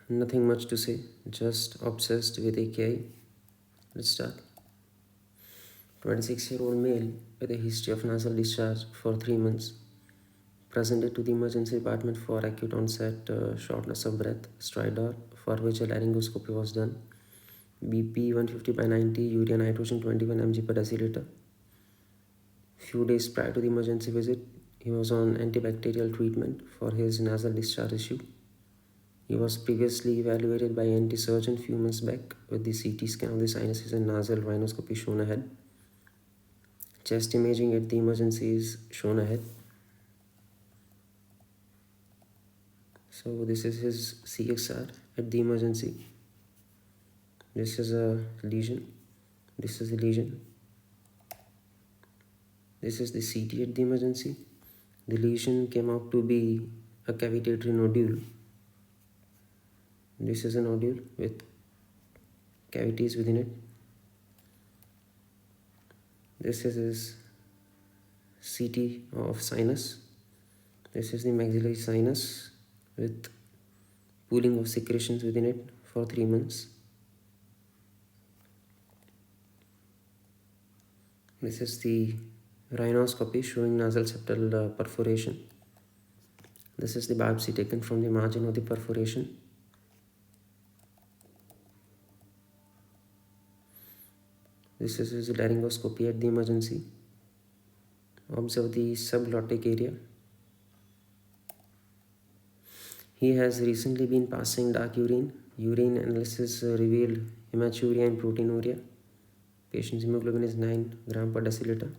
Nothing much to say, just obsessed with AKI. Let's start. 26-year-old male with a history of nasal discharge for 3 months presented to the emergency department for acute onset shortness of breath, stridor, for which a laryngoscopy was done. BP 150 by 90, urea nitrogen 21 mg per deciliter. Few days prior to the emergency visit, he was on antibacterial treatment for his nasal discharge issue. He was previously evaluated by NT surgeon few months back with the CT scan of the sinuses and nasal rhinoscopy shown ahead. Chest imaging at the emergency is shown ahead. So this is his CXR at the emergency. This is a lesion. This is a lesion. This is the CT at the emergency. The lesion came out to be a cavitatory nodule. This is a nodule with cavities within it. This is his CT of sinus. This is the maxillary sinus with pooling of secretions within it for 3 months. This is the rhinoscopy showing nasal septal perforation. This is the biopsy taken from the margin of the perforation. This is his laryngoscopy at the emergency. Observe the subglottic area. He has recently been passing dark urine. Urine analysis revealed hematuria and proteinuria. Patient's hemoglobin is 9 gram per deciliter.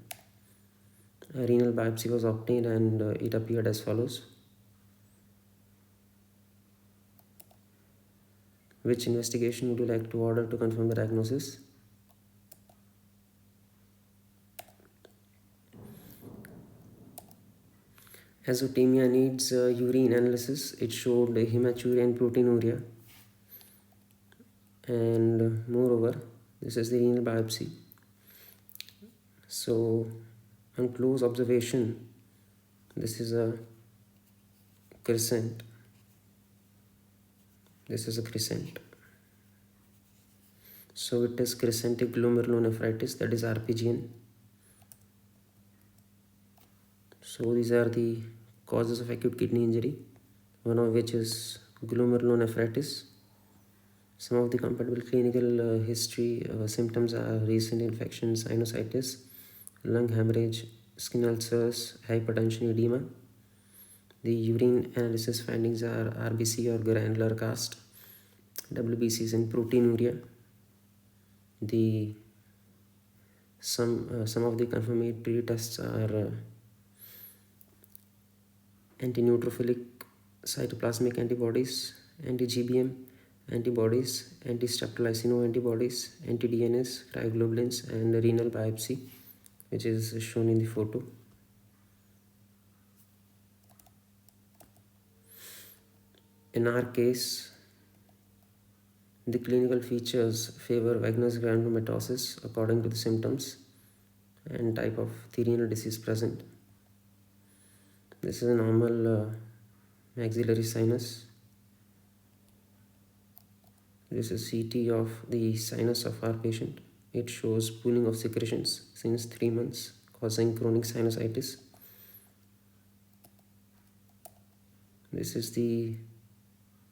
A renal biopsy was obtained and it appeared as follows. Which investigation would you like to order to confirm the diagnosis? Azotemia needs urine analysis. It showed hematuria and proteinuria. And moreover, this is the renal biopsy. So, on close observation, this is a crescent. This is a crescent. So, it is crescentic glomerulonephritis, that is RPGN. So, these are the causes of acute kidney injury, one of which is glomerulonephritis. Some of the compatible clinical history symptoms are recent infection, sinusitis, lung hemorrhage, skin ulcers, hypertension, edema. The urine analysis findings are RBC or granular cast, WBCs and proteinuria. Some of the confirmatory tests are anti-neutrophilic cytoplasmic antibodies, anti-GBM antibodies, anti-streptolysino antibodies, anti-DNS, cryoglobulins, and renal biopsy, which is shown in the photo. In our case, the clinical features favor venous granulomatosis according to the symptoms and type of the renal disease present. This is a normal maxillary sinus. This is CT of the sinus of our patient. It shows pooling of secretions since 3 months, causing chronic sinusitis. This is the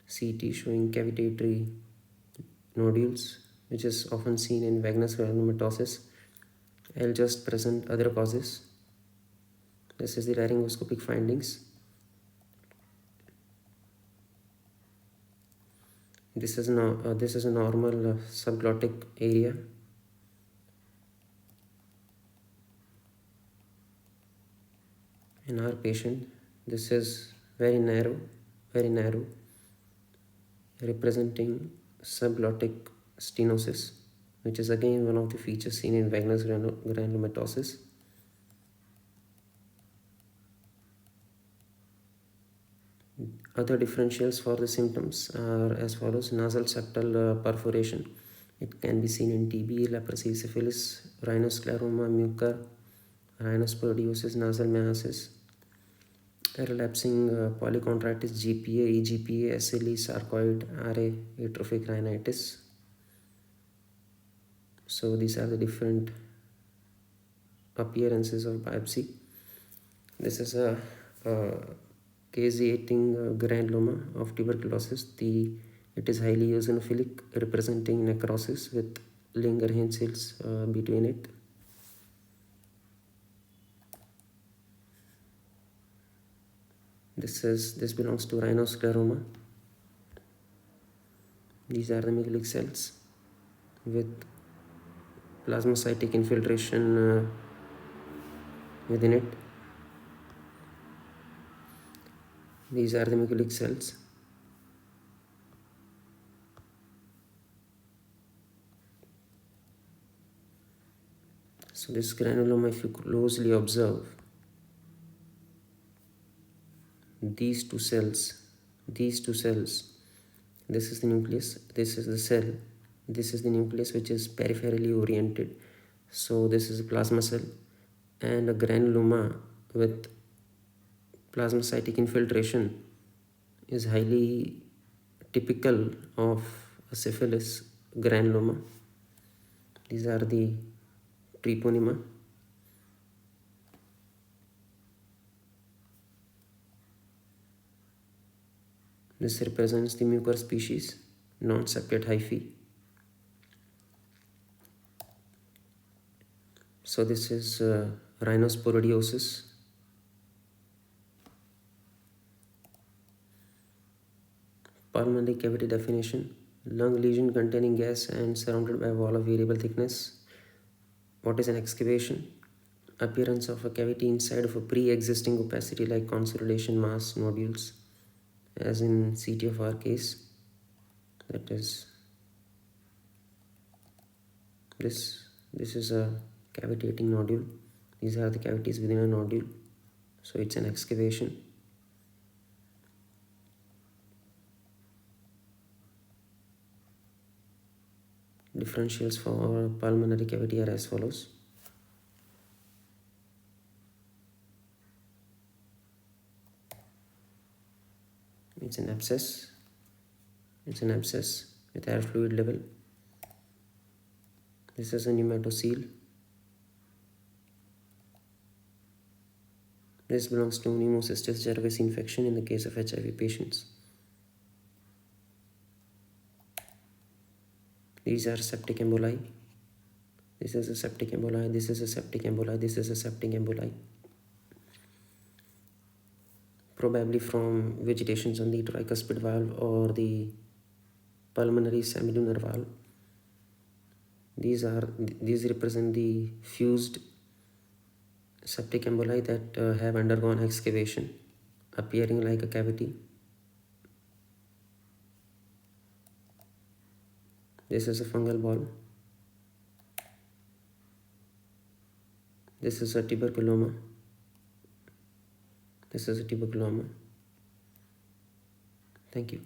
CT showing cavitatory nodules, which is often seen in venous granulomatosis. I'll just present other causes. This is the laryngoscopic findings. This is a normal subglottic area. In our patient, this is very narrow, representing subglottic stenosis, which is again one of the features seen in venous granulomatosis. Other differentials for the symptoms are as follows. Nasal septal perforation. It can be seen in TB, leprosy, syphilis, rhinoscleroma, mucor, rhinosporidiosis, nasal myiasis. Relapsing polychondritis, GPA, EGPA, SLE, sarcoid, RA, atrophic rhinitis. So these are the different appearances of biopsy. This is a caseating granuloma of tuberculosis. It is highly eosinophilic, representing necrosis with Langerhans cells between it. This belongs to rhinoscleroma. These are the megalytic cells with plasmacytic infiltration within it. These are the megalytic cells. So this granuloma, if you closely observe, these two cells, this is the nucleus, this is the cell, this is the nucleus which is peripherally oriented. So this is a plasma cell, and a granuloma with plasmacytic infiltration is highly typical of a syphilis granuloma. These are the treponema. This represents the mucor species, non-septate hyphae. So this is rhinosporidiosis. Pulmonary cavity definition: lung lesion containing gas and surrounded by a wall of variable thickness. What is an excavation? Appearance of a cavity inside of a pre-existing opacity like consolidation mass nodules, as in CT of our case. That is this is a cavitating nodule. These are the cavities within a nodule, so it's an excavation. Differentials for pulmonary cavity are as follows. It's an abscess. It's an abscess with air fluid level. This is a pneumatocoel. This belongs to pneumocystis cerevisiae infection in the case of HIV patients. These are septic emboli. This is a septic emboli. This is a septic emboli. This is a septic emboli. Probably from vegetations on the tricuspid valve or the pulmonary semilunar valve. These represent the fused septic emboli that have undergone excavation, appearing like a cavity. This is a fungal ball. This is a tuberculoma. This is a tuberculoma. Thank you.